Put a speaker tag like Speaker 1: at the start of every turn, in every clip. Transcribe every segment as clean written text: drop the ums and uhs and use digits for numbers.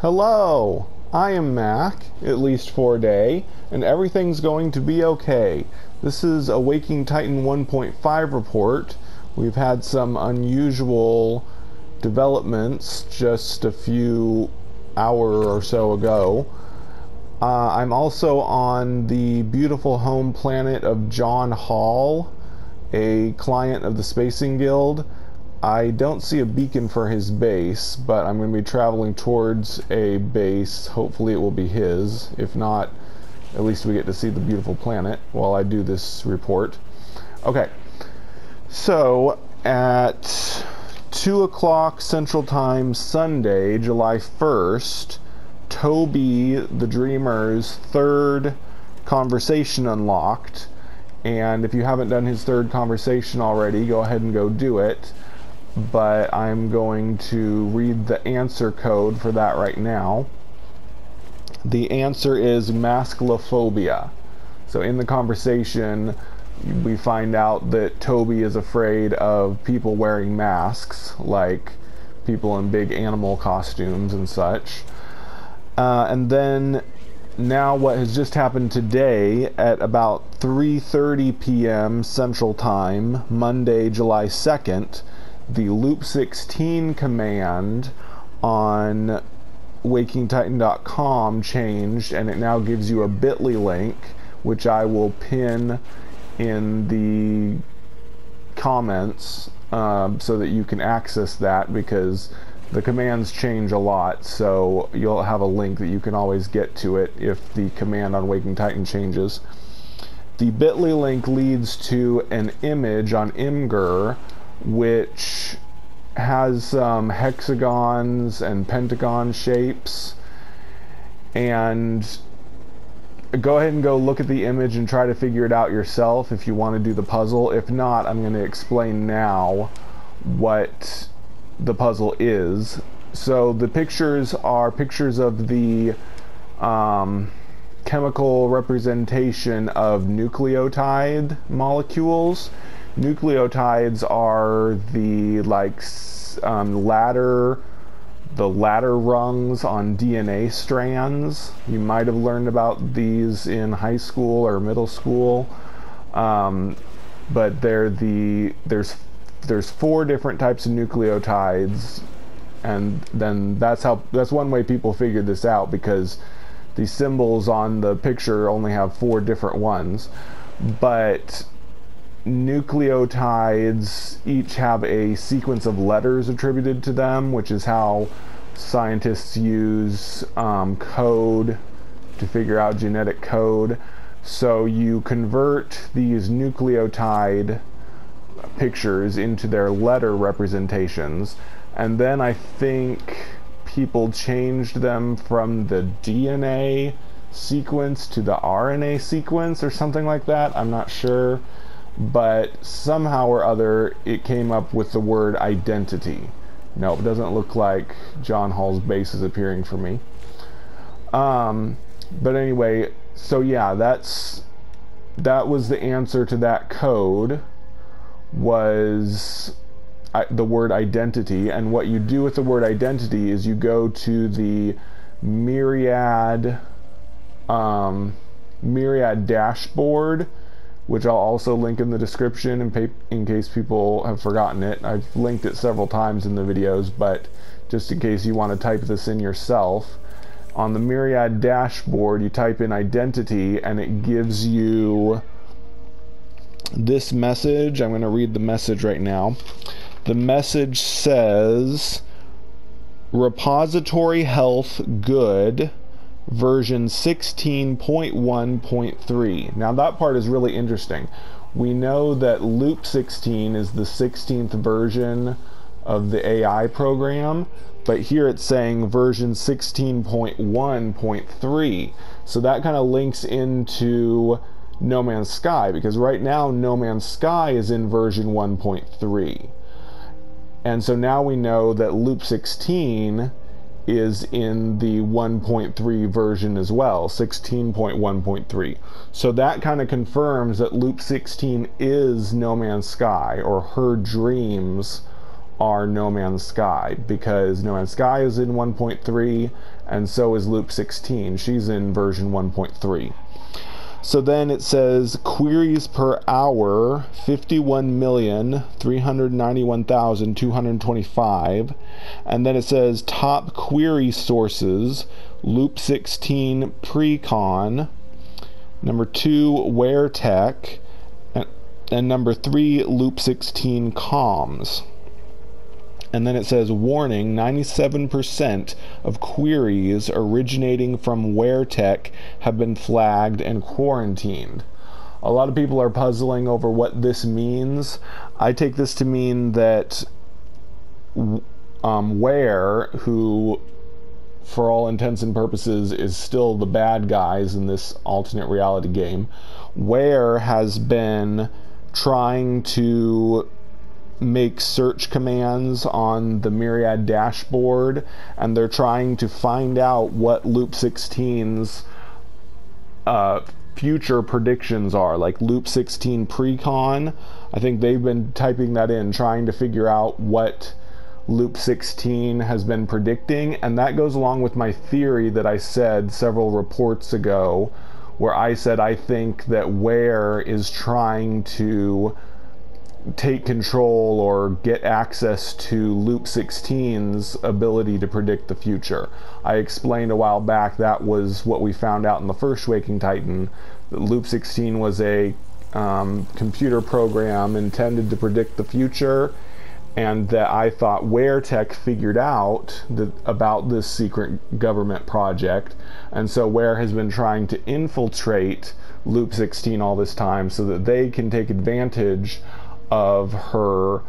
Speaker 1: Hello, I am Mac, at least for a day, and everything's going to be okay. This is a Waking Titan 1.5 report. We've had some unusual developments just a few hours or so ago. I'm also on the beautiful home planet of John Hall, a client of the Spacing Guild. I don't see a beacon for his base, but I'm going to be traveling towards a base. Hopefully it will be his. If not, at least we get to see the beautiful planet while I do this report. Okay, so at 2 o'clock Central Time Sunday, July 1st, Toby the Dreamer's third conversation unlocked. And if you haven't done his third conversation already, go ahead and go do it. But I'm going to read the answer code for that right now. The answer is masculophobia. So in the conversation, we find out that Toby is afraid of people wearing masks, like people in big animal costumes and such. And then now what has just happened today at about 3:30 p.m. Central Time, Monday, July 2nd, the Loop 16 command on wakingtitan.com changed, and it now gives you a bit.ly link, which I will pin in the comments so that you can access that, because the commands change a lot, so you'll have a link that you can always get to it if the command on Waking Titan changes. The bit.ly link leads to an image on Imgur, which has some hexagons and pentagon shapes, and go ahead and go look at the image and try to figure it out yourself if you want to do the puzzle. If not, I'm going to explain now what the puzzle is. So the pictures are pictures of the chemical representation of nucleotide molecules. Nucleotides are the ladder rungs on DNA strands. You might have learned about these in high school or middle school, but there's 4 different types of nucleotides, and then that's one way people figured this out, because the symbols on the picture only have 4 different ones. But nucleotides each have a sequence of letters attributed to them, which is how scientists use code to figure out genetic code. So you convert these nucleotide pictures into their letter representations, and then I think people changed them from the DNA sequence to the RNA sequence or something like that. I'm not sure, but somehow or other it came up with the word identity. No, it doesn't look like John Hall's base is appearing for me. But anyway, so yeah, that was the answer to that code, was the word identity. And what you do with the word identity is you go to the Myriad dashboard, which I'll also link in the description in case people have forgotten it. I've linked it several times in the videos, but just in case you want to type this in yourself. On the Myriad dashboard, you type in identity, and it gives you this message. I'm going to read the message right now. The message says, repository health good, version 16.1.3. Now that part is really interesting. We know that Loop 16 is the 16th version of the AI program, but here it's saying version 16.1.3. So that kind of links into No Man's Sky, because right now No Man's Sky is in version 1.3. And so now we know that Loop 16 is in the 1.3 version as well, 16.1.3. So that kind of confirms that Loop 16 is No Man's Sky, or her dreams are No Man's Sky, because No Man's Sky is in 1.3 and so is Loop 16. She's in version 1.3. So then it says queries per hour, 51,391,225. And then it says top query sources, Loop 16 Precon, number 2 WearTech, and number 3 Loop 16 Comms. And then it says, warning, 97% of queries originating from WearTech have been flagged and quarantined. A lot of people are puzzling over what this means. I take this to mean that Wear, who for all intents and purposes is still the bad guys in this alternate reality game, Wear has been trying to make search commands on the Myriad dashboard, and they're trying to find out what Loop 16's future predictions are, like Loop 16 Precon. I think they've been typing that in, trying to figure out what Loop 16 has been predicting, and that goes along with my theory that I said several reports ago, where I said I think that Wear is trying to take control or get access to Loop 16's ability to predict the future. I explained a while back that was what we found out in the first Waking Titan, that Loop 16 was a computer program intended to predict the future, and that I thought WearTech figured out about this secret government project, and so Wear has been trying to infiltrate Loop 16 all this time so that they can take advantage of her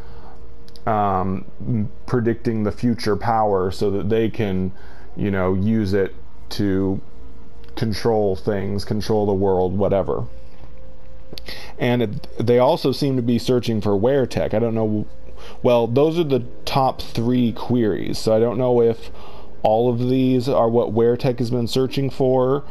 Speaker 1: predicting the future power, so that they can, you know, use it to control things, control the world, whatever. And they also seem to be searching for WearTech. I don't know. Well, those are the top 3 queries, so I don't know if all of these are what WearTech has been searching for.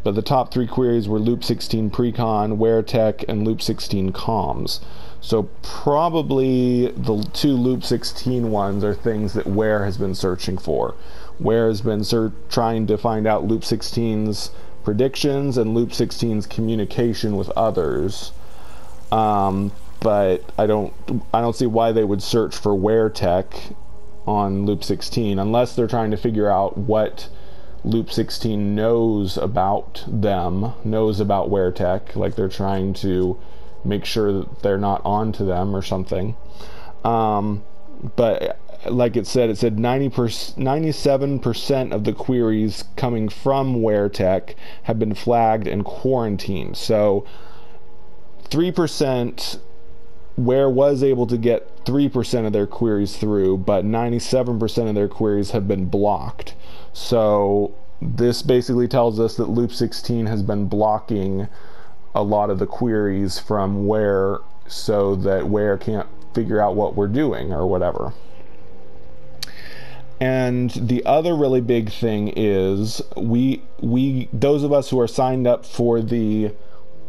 Speaker 1: But the top 3 queries were Loop 16 Precon, WearTech, and Loop 16 Comms. So probably the 2 Loop 16 ones are things that Wear has been searching for. Wear has been trying to find out Loop 16's predictions and Loop 16's communication with others. But I don't see why they would search for WearTech on Loop 16 unless they're trying to figure out what Loop 16 knows about them, knows about WearTech, like they're trying to make sure that they're not onto them or something. But like it said 97% of the queries coming from WearTech have been flagged and quarantined. So 3%, Wear was able to get 3% of their queries through, but 97% of their queries have been blocked. So this basically tells us that Loop 16 has been blocking a lot of the queries from Wear, so that Wear can't figure out what we're doing or whatever. And the other really big thing is we those of us who are signed up for the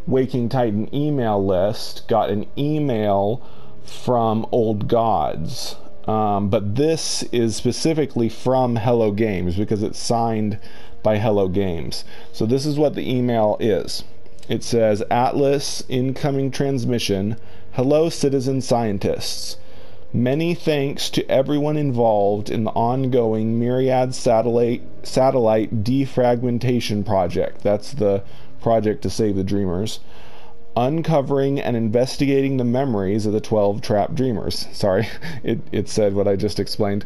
Speaker 1: Waking Titan email list got an email from Old Gods. But this is specifically from Hello Games because it's signed by Hello Games. So this is what the email is. It says, Atlas incoming transmission. Hello, citizen scientists. Many thanks to everyone involved in the ongoing Myriad satellite defragmentation project. That's the project to save the Dreamers. Uncovering and investigating the memories of the 12 trapped dreamers. Sorry, it said what I just explained.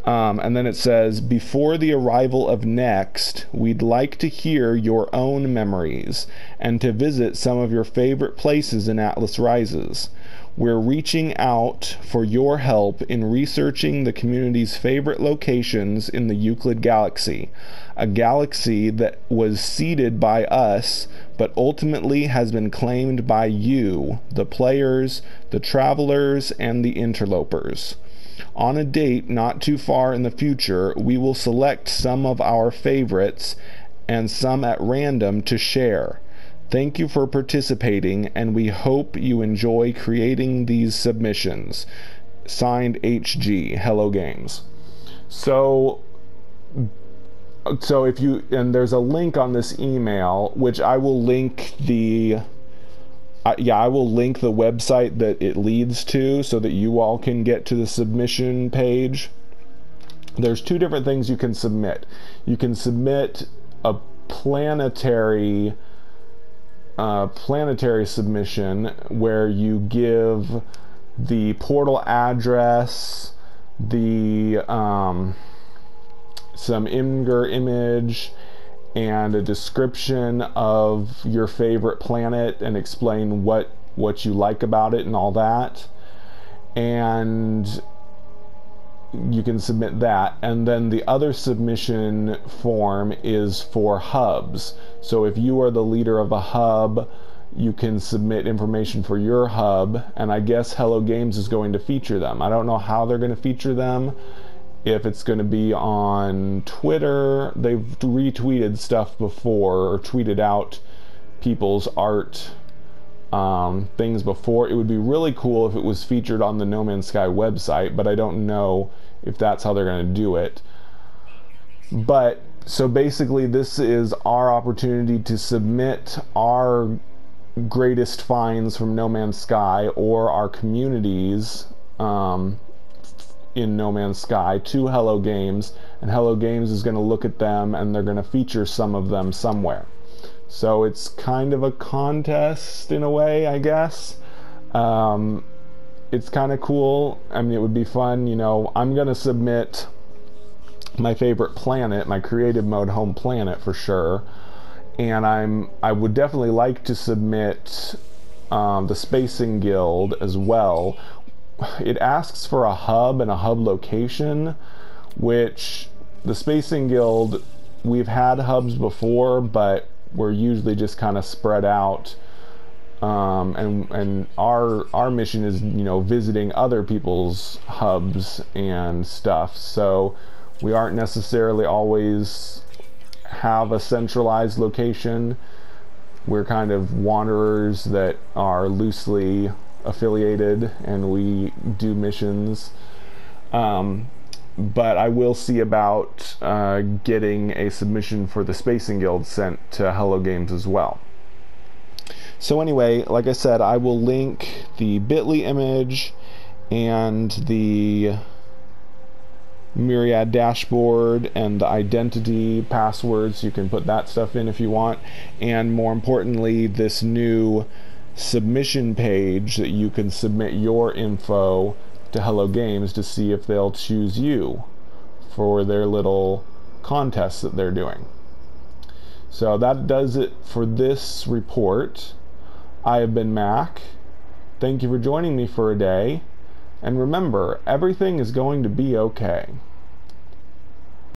Speaker 1: And then it says, before the arrival of Next, we'd like to hear your own memories and to visit some of your favorite places in Atlas Rises. We're reaching out for your help in researching the community's favorite locations in the Euclid Galaxy, a galaxy that was seeded by us, but ultimately has been claimed by you, the players, the travelers, and the interlopers. On a date not too far in the future, we will select some of our favorites and some at random to share. Thank you for participating, and we hope you enjoy creating these submissions. signed HG, Hello Games. So if you, and there's a link on this email, which I will link the I will link the website that it leads to so that you all can get to the submission page. There's two different things you can submit. You can submit a planetary submission where you give the portal address, the some Imgur image, and a description of your favorite planet, and explain what you like about it and all that. And you can submit that. And then the other submission form is for hubs. So if you are the leader of a hub, you can submit information for your hub, and I guess Hello Games is going to feature them. I don't know how they're going to feature them. If it's going to be on Twitter, they've retweeted stuff before, or tweeted out people's art things before. It would be really cool if it was featured on the No Man's Sky website, but I don't know if that's how they're going to do it. But so basically, this is our opportunity to submit our greatest finds from No Man's Sky, or our communities in No Man's Sky, to Hello Games, and Hello Games is going to look at them and they're going to feature some of them somewhere. So it's kind of a contest in a way, I guess. It's kind of cool. I mean, it would be fun. You know, I'm going to submit my favorite planet, my creative mode home planet for sure. And I would definitely like to submit the Spacing Guild as well. It asks for a hub and a hub location, which the Spacing Guild, we've had hubs before, but we're usually just kind of spread out. And our mission is, you know, visiting other people's hubs and stuff. So we aren't necessarily always have a centralized location. We're kind of wanderers that are loosely affiliated, and we do missions. But I will see about getting a submission for the Spacing Guild sent to Hello Games as well. So anyway, like I said, I will link the bit.ly image and the Myriad dashboard and the identity passwords. You can put that stuff in if you want. And more importantly, this new submission page that you can submit your info to Hello Games to see if they'll choose you for their little contests that they're doing. So that does it for this report. I have been Mac. Thank you for joining me for a day. And remember, everything is going to be okay.